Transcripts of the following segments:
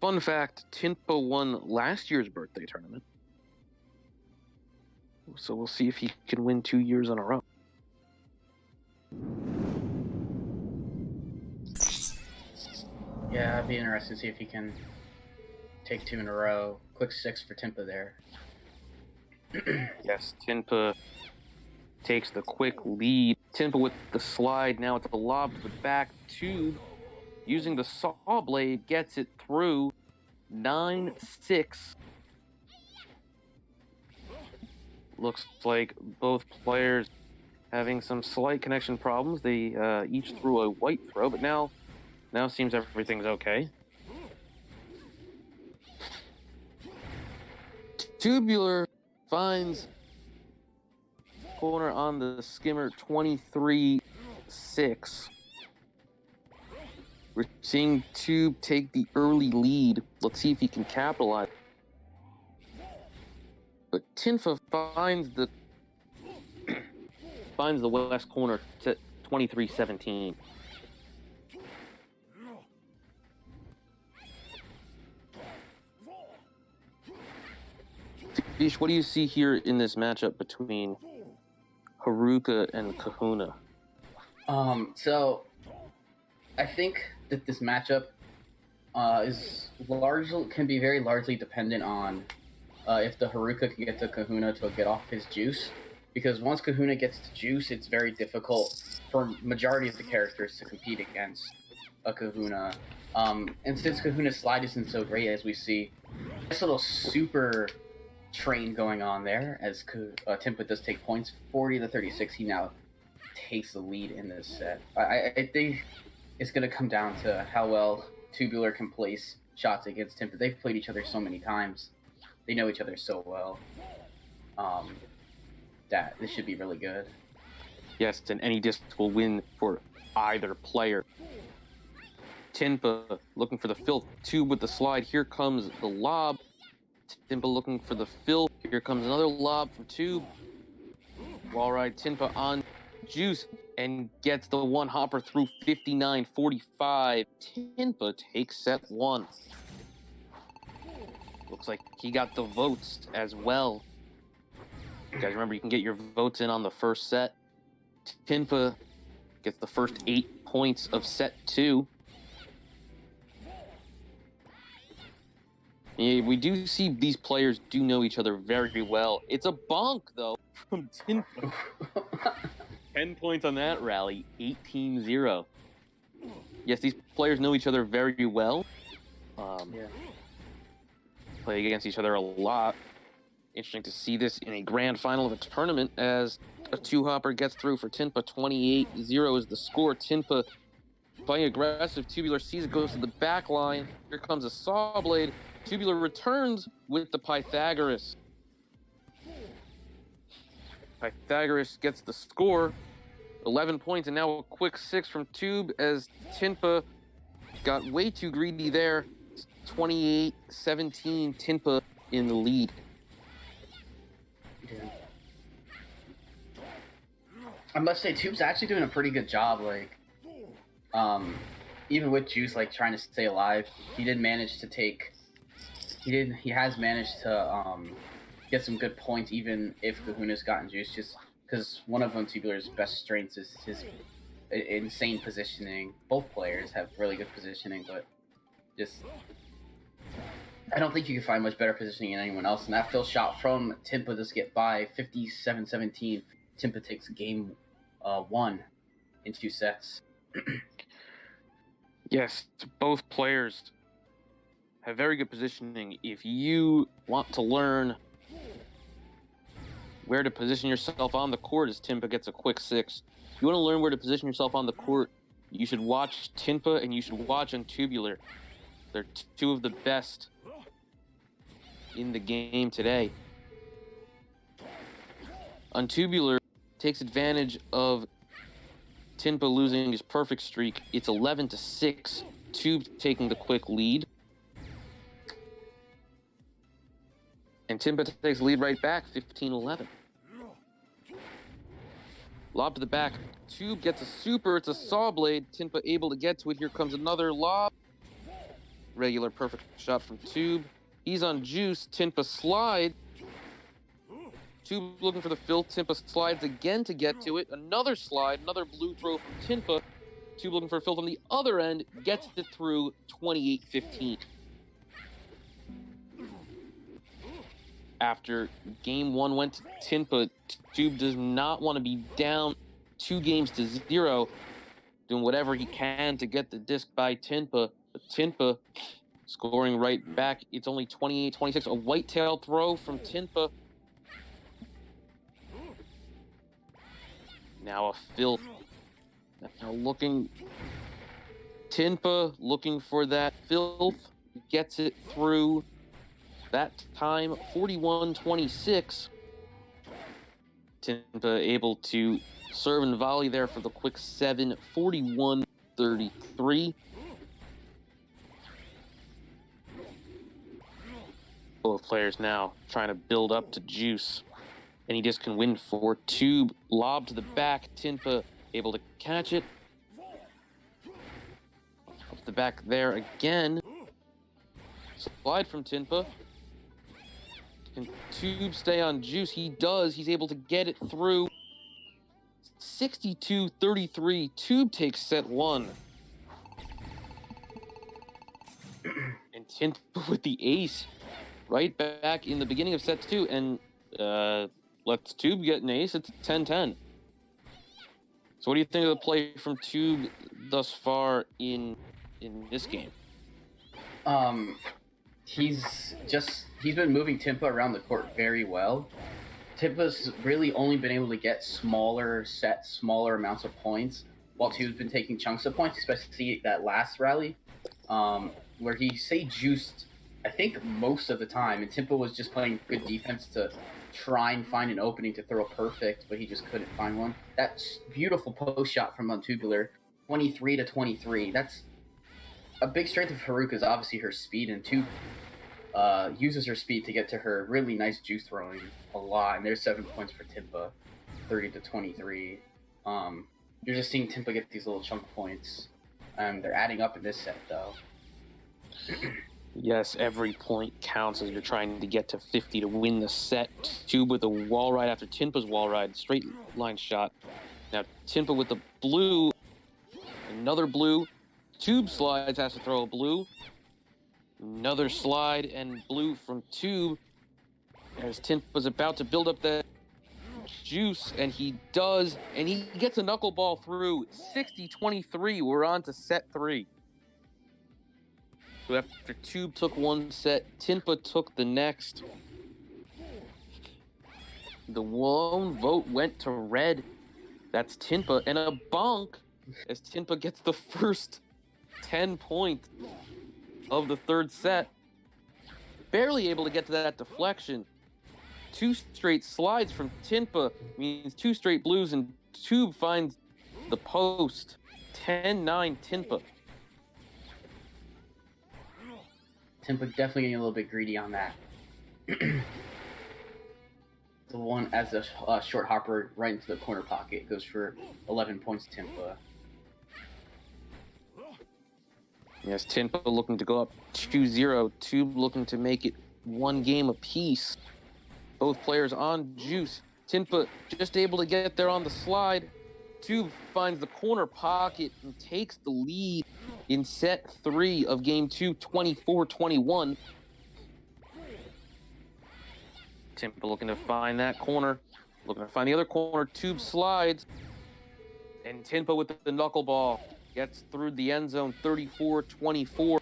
Fun fact, Tinppa won last year's birthday tournament. So we'll see if he can win 2 years in a row. Yeah, I'd be interested to see if he can take 2 in a row. Quick 6 for Tinppa there. Yes, Tinppa takes the quick lead. Tinppa with the slide, now it's a lob to the back. Tube, using the saw blade, gets it through. 9-6. Looks like both players having some slight connection problems. They each threw a white throw, but now seems everything's okay. Tubular finds corner on the skimmer, 23-6. We're seeing Tube take the early lead. Let's see if he can capitalize. But Tinppa finds the west corner to 23-17. Fish, what do you see here in this matchup between Haruka and Kahuna? So I think that this matchup can be very largely dependent on if the Haruka can get the Kahuna to get off his juice. Because once Kahuna gets to juice, it's very difficult for majority of the characters to compete against a Kahuna. And since Kahuna's slide isn't so great, as we see, this little super train going on there, as Tinppa does take points, 40-36. He now takes the lead in this set. I think it's going to come down to how well Tubular can place shots against Tinppa. They've played each other so many times. They know each other so well. That this should be really good. Yes, and any disc will win for either player. Tinppa looking for the fill. Tube with the slide. Here comes the lob. Tinppa looking for the fill. Here comes another lob from Tube. Wall ride Tinppa on juice and gets the one hopper through 59-45. Tinppa takes set 1. Looks like he got the votes as well. You guys remember, you can get your votes in on the first set. Tinppa gets the first 8 points of set 2. Yeah, we do see these players do know each other very well. It's a bonk, though, from Tinppa. 10 points on that rally, 18-0. Yes, these players know each other very well. Play against each other a lot. Interesting to see this in a grand final of a tournament as a 2-hopper gets through for Tinppa. 28-0 is the score. Tinppa playing aggressive. Tubular sees it, goes to the back line. Here comes a saw blade. Tubular returns with the Pythagoras. Pythagoras gets the score. 11 points, and now a quick 6 from Tube as Tinppa got way too greedy there. 28-17, Tinppa in the lead. Yeah. I must say, Tube's actually doing a pretty good job. Even with Juice trying to stay alive, he has managed to get some good points, even if Kahuna's gotten Juice. Just because one of Untubular's best strengths is his insane positioning. Both players have really good positioning, but I don't think you can find much better positioning than anyone else. And that fill shot from Tinppa does get by 57-17. Tinppa takes game 1 in 2 sets. Yes, both players have very good positioning. If you want to learn where to position yourself on the court as Tinppa gets a quick 6, if you want to learn where to position yourself on the court, you should watch Tinppa and you should watch Untubular. They're 2 of the best in the game today. Untubular takes advantage of Tinppa losing his perfect streak. It's 11-6. Tube taking the quick lead. And Tinppa takes the lead right back, 15-11. Lob to the back. Tube gets a super. It's a saw blade. Tinppa able to get to it. Here comes another lob. Regular perfect shot from Tube. He's on juice. Tinppa slide. Tube looking for the fill. Tinppa slides again to get to it. Another slide. Another blue throw from Tinppa. Tube looking for a fill from the other end. Gets it through 28-15. After game 1 went to Tinppa, Tube does not want to be down 2-0, doing whatever he can to get the disc by Tinppa. But Tinppa scoring right back. It's only 28-26. A whitetail throw from Tinppa. Now a filth. Now Tinppa looking for that filth. Gets it through. That time, 41-26. Tinppa able to serve and volley there for the quick 7, 41-33. Both players now trying to build up to juice. And he just can win for Tube. Lob to the back. Tinppa able to catch it. Up the back there again. Slide from Tinppa. Can Tube stay on juice? He does. He's able to get it through. 62-33. Tube takes set 1. And Tinppa with the ace right back in the beginning of set 2. And lets Tube get an ace. It's 10-10. So what do you think of the play from Tube thus far in this game? He's been moving Tinppa around the court very well. Tinppa's really only been able to get smaller amounts of points, while Tube's been taking chunks of points, especially that last rally, where he juiced, I think, most of the time, and Tinppa was just playing good defense to try and find an opening to throw a perfect, but he just couldn't find one. That beautiful post shot from Untubular, 23-23. That's a big strength of Haruka is obviously her speed, and Tube uses her speed to get to her really nice juice throwing a lot. And there's 7 points for Tinppa, 30-23. You're just seeing Tinppa get these little chunk points, and they're adding up in this set, though. Yes, every point counts as you're trying to get to 50 to win the set. Tube with a wall ride after Tinppa's wall ride, straight line shot. Now Tinppa with the blue, another blue. Tube slides, has to throw a blue. Another slide and blue from Tube. As Tinppa's about to build up that juice, and he does, and he gets a knuckleball through. 60-23, we're on to set 3. So after Tube took one set, Tinppa took the next. The lone vote went to red. That's Tinppa, and a bonk as Tinppa gets the first 10 points of the third set. Barely able to get to that deflection. 2 straight slides from Tinppa means 2 straight blues, and Tube finds the post. 10-9 Tinppa. Tinppa definitely getting a little bit greedy on that. The one as a short hopper right into the corner pocket goes for 11 points. Tinppa. Yes, Tinppa looking to go up 2-0. Tube looking to make it 1 game apiece. Both players on juice. Tinppa just able to get there on the slide. Tube finds the corner pocket and takes the lead in set 3 of game 2, 24-21. Tinppa looking to find that corner. Looking to find the other corner. Tube slides. And Tinppa with the knuckleball gets through the end zone, 34-24.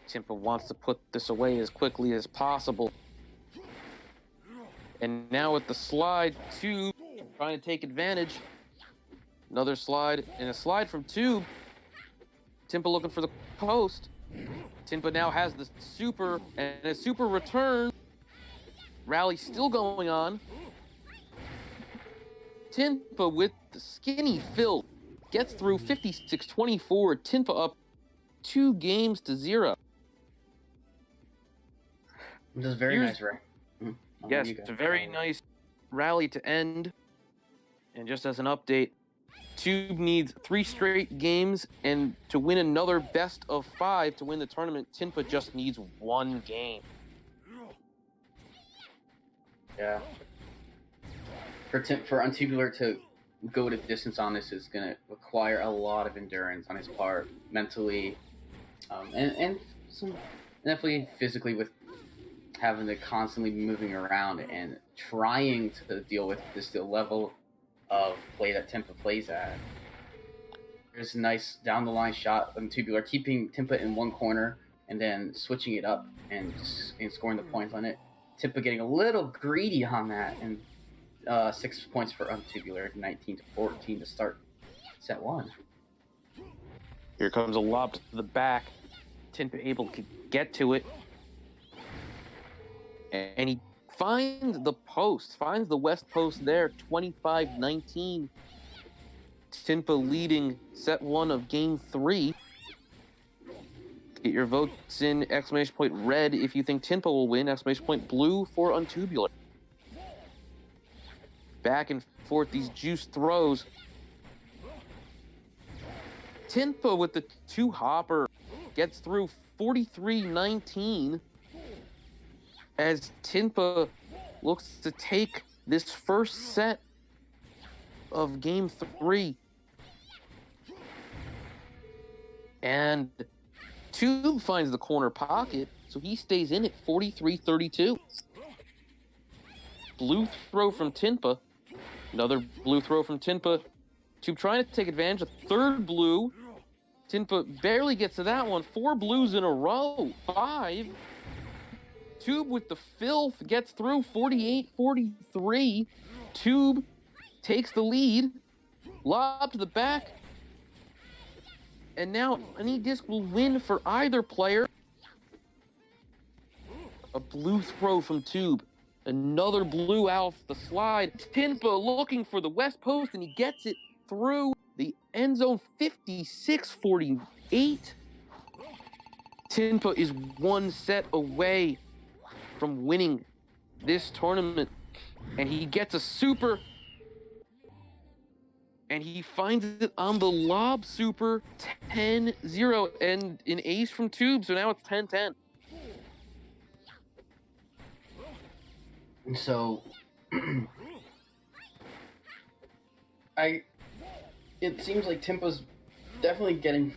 Tinppa wants to put this away as quickly as possible. And now with the slide, Tube trying to take advantage. Another slide, and a slide from Tube. Tinppa looking for the post. Tinppa now has the super, and a super return. Rally still going on. Tinppa with the skinny fill gets through 56-24. Tinppa up 2-0. This is very nice, right? Yes, it's a very nice rally to end. And just as an update, Tube needs 3 straight games, and to win another best of 5 to win the tournament, Tinppa just needs 1 game. Yeah. For Untubular to go the distance on this is going to require a lot of endurance on his part, mentally, and definitely physically, with having to constantly be moving around and trying to deal with the level of play that Tinppa plays at. There's a nice down the line shot of Untubular, keeping Tinppa in one corner and then switching it up and scoring the points on it. Tinppa getting a little greedy on that, and 6 points for Untubular, 19-14 to start set 1. Here comes a lob to the back. Tinppa able to get to it. And he finds the post, finds the west post there, 25-19. Tinppa leading set 1 of game 3. Get your votes in, exclamation point red if you think Tinppa will win, exclamation point blue for Untubular. Back and forth, these juice throws. Tinppa with the 2-hopper gets through 43-19 as Tinppa looks to take this first set of game 3. And Tube finds the corner pocket, so he stays in at 43-32. Blue throw from Tinppa. Another blue throw from Tinppa. Tube trying to take advantage of third blue. Tinppa barely gets to that one. 4 blues in a row. 5. Tube with the filth gets through 48-43. Tube takes the lead. Lob to the back. And now any disc will win for either player. A blue throw from Tube. Another blue off the slide. Tinppa looking for the west post, and he gets it through the end zone. 56-48. Tinppa is 1 set away from winning this tournament, and he gets a super, and he finds it on the lob super. 10-0 and an ace from Tube, so now it's 10-10. And so, it seems like Tinppa's definitely getting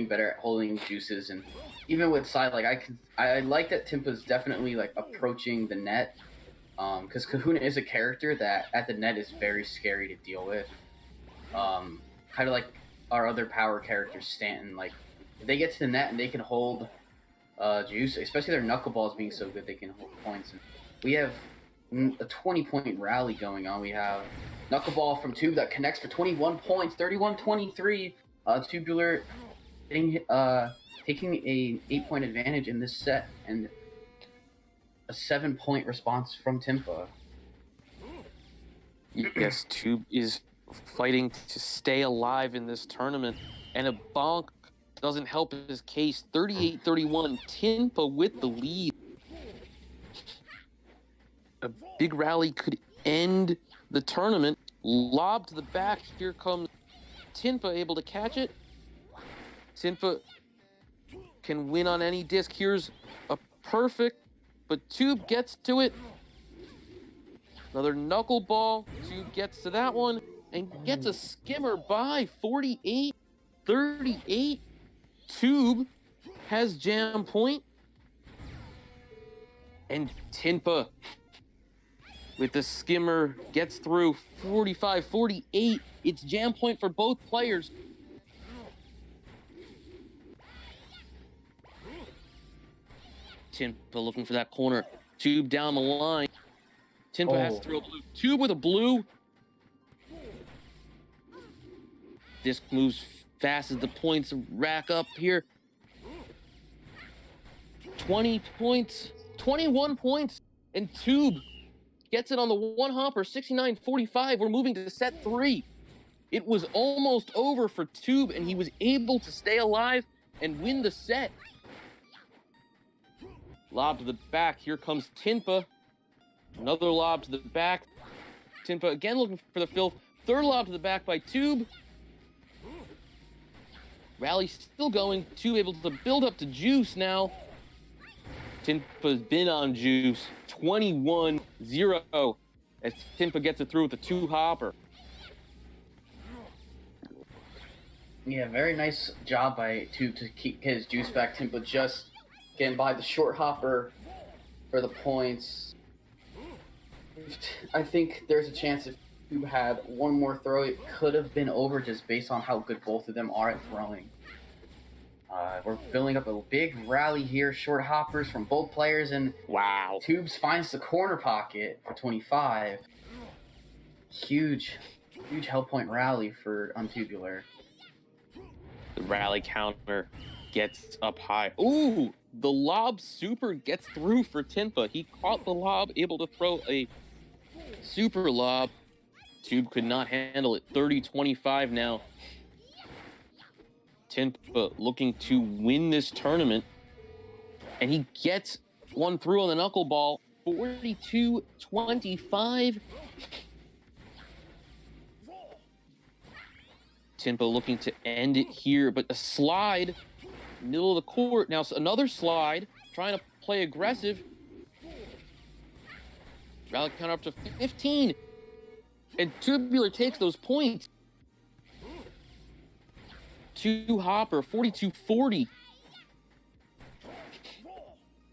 better at holding juices, and even with side, I like that Tinppa's definitely approaching the net, because Kahuna is a character that at the net is very scary to deal with, kind of like our other power characters, Stanton. If they get to the net and they can hold juice, especially their knuckleballs being so good, they can hold points. And we have a 20-point rally going on. We have knuckleball from Tube that connects for 21 points, 31-23. Tubular taking a 8-point advantage in this set, and a 7-point response from Tinppa. Yes, Tube is fighting to stay alive in this tournament, and a bonk doesn't help his case. 38-31, Tinppa with the lead. A big rally could end the tournament. Lob to the back. Here comes Tinppa, able to catch it. Tinppa can win on any disc. Here's a perfect, but Tube gets to it. Another knuckleball. Tube gets to that one and gets a skimmer by 48-38. Tube has jam point. And Tinppa with the skimmer gets through 45-48. It's jam point for both players. Tinppa looking for that corner. Tube down the line. Tinppa has to throw a blue. Tube with a blue. Disc moves fast as the points rack up here. 20 points, 21 points, and Tube gets it on the 1-hopper, 69-45. We're moving to set 3. It was almost over for Tube, and he was able to stay alive and win the set. Lob to the back. Here comes Tinppa. Another lob to the back. Tinppa again looking for the filth. Third lob to the back by Tube. Rally still going. Tube able to build up to Juice now. Tinppa's been on Juice. 21-0 as Tinppa gets it through with the 2-hopper. Yeah, very nice job by Tube to keep his Juice back. Tinppa just getting by the short hopper for the points. I think there's a chance if Tube had one more throw, it could have been over just based on how good both of them are at throwing. We're building up a big rally here. Short hoppers from both players, and wow, Tubes finds the corner pocket for 25. Huge health point rally for Untubular. The rally counter gets up high. Ooh, the lob super gets through for Tinppa. He caught the lob, able to throw a super lob. Tube could not handle it. 30-25 now. Tinppa looking to win this tournament. And he gets one through on the knuckleball. 42-25. Tinppa looking to end it here, but a slide, middle of the court. Now another slide, trying to play aggressive. Rally counter up to 15. And Tubular takes those points. 2-hopper, 42-40.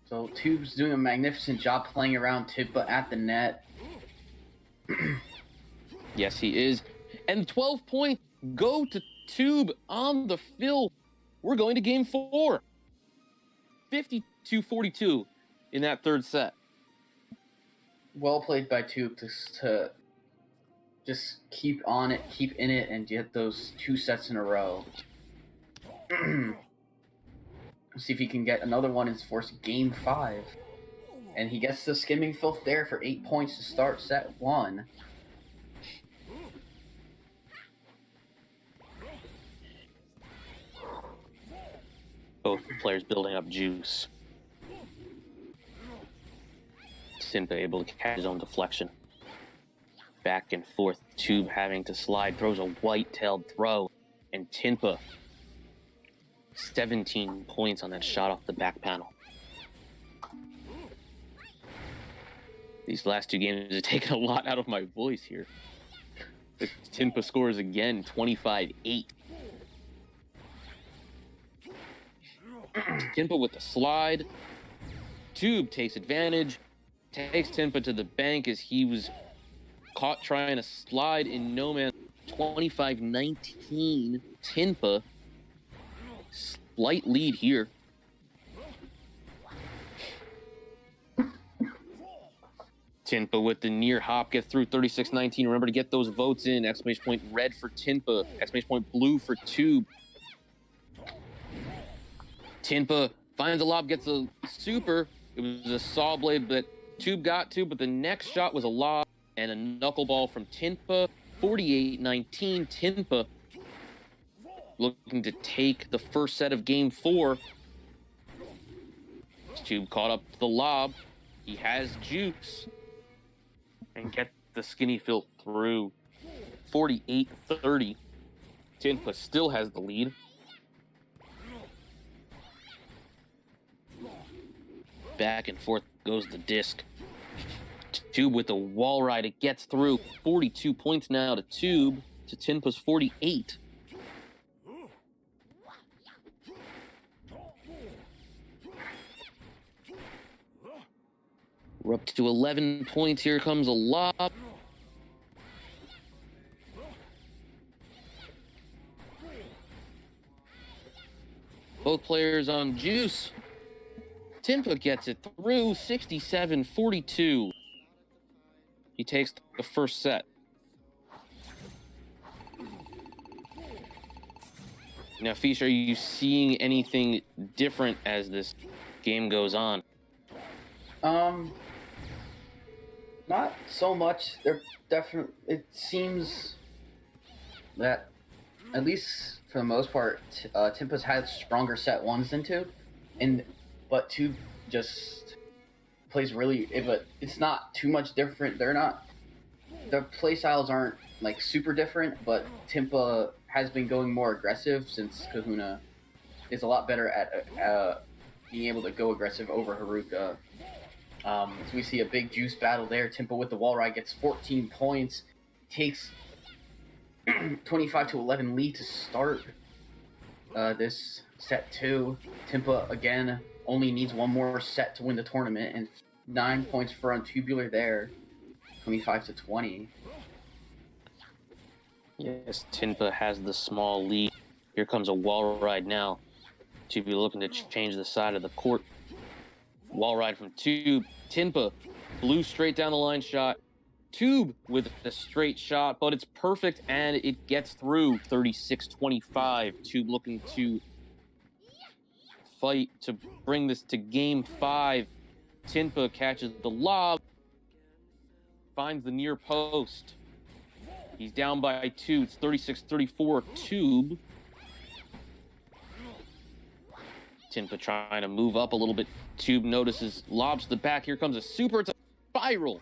So Tube's doing a magnificent job playing around Tinppa at the net. Yes, he is. And 12 points go to Tube on the fill. We're going to game 4. 52-42 in that third set. Well played by Tube to just keep on it, keep in it, and get those 2 sets in a row. See if he can get another one and force game 5. And he gets the skimming filth there for 8 points to start set 1. Both players building up juice. Tinppa able to catch his own deflection. Back and forth. Tube having to slide. Throws a white-tailed throw. And Tinppa, 17 points on that shot off the back panel. These last 2 games have taken a lot out of my voice here. The Tinppa scores again, 25-8. Tinppa with the slide. Tube takes advantage. Takes Tinppa to the bank as he was caught trying to slide in no man. 25-19. Tinppa. Slight lead here. Tinppa with the near hop gets through 36-19. Remember to get those votes in. Exclamation point red for Tinppa. Exclamation point blue for Tube. Tinppa finds a lob, gets a super. It was a saw blade that Tube got to, but the next shot was a lob and a knuckleball from Tinppa. 48-19. Tinppa looking to take the first set of game 4. Tube caught up the lob. He has juice. And get the skinny fill through. 48-30. Tinppa still has the lead. Back and forth goes the disc. Tube with the wall ride. It gets through. 42 points now to Tube. To Tinppa's 48. We're up to 11 points. Here comes a lob. Both players on juice. Tinppa gets it through. 67-42. He takes the first set. Now, Fish, are you seeing anything different as this game goes on? Not so much. They're definitely. It seems that, at least for the most part, Tinppa's had stronger set 1s than Tube, but Tube just plays really. But it's not too much different. They're not. Their play styles aren't like super different, but Tinppa has been going more aggressive since Kahuna is a lot better at being able to go aggressive over Haruka. So we see a big juice battle there. Tinppa with the wall ride gets 14 points, takes 25-11 lead to start this set 2. Tinppa again only needs one more set to win the tournament, and 9 points for Untubular there, 25-20. Yes, Tinppa has the small lead. Here comes a wall ride now. Tube looking to change the side of the court. Wall ride from Tube. Tinppa, blue straight down the line shot. Tube with a straight shot, but it's perfect and it gets through. 36-25. Tube looking to fight to bring this to game 5. Tinppa catches the lob, finds the near post. He's down by 2. It's 36-34. Tube. Tinppa trying to move up a little bit. Tube notices, lobs to the back. Here comes a super. It's a spiral.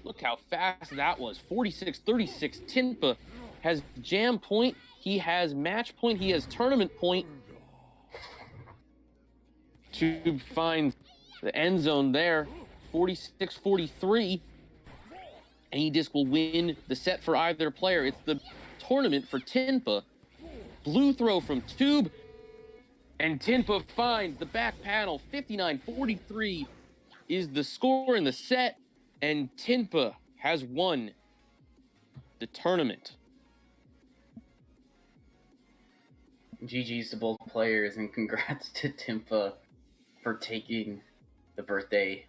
Look how fast that was. 46-36. Tinppa has jam point. He has match point. He has tournament point. Tube finds the end zone there. 46-43. Any disc will win the set for either player. It's the tournament for Tinppa. Blue throw from Tube. And Tinppa finds the back panel. 59-43 is the score in the set. And Tinppa has won the tournament. GG's to both players, and congrats to Tinppa for taking the birthday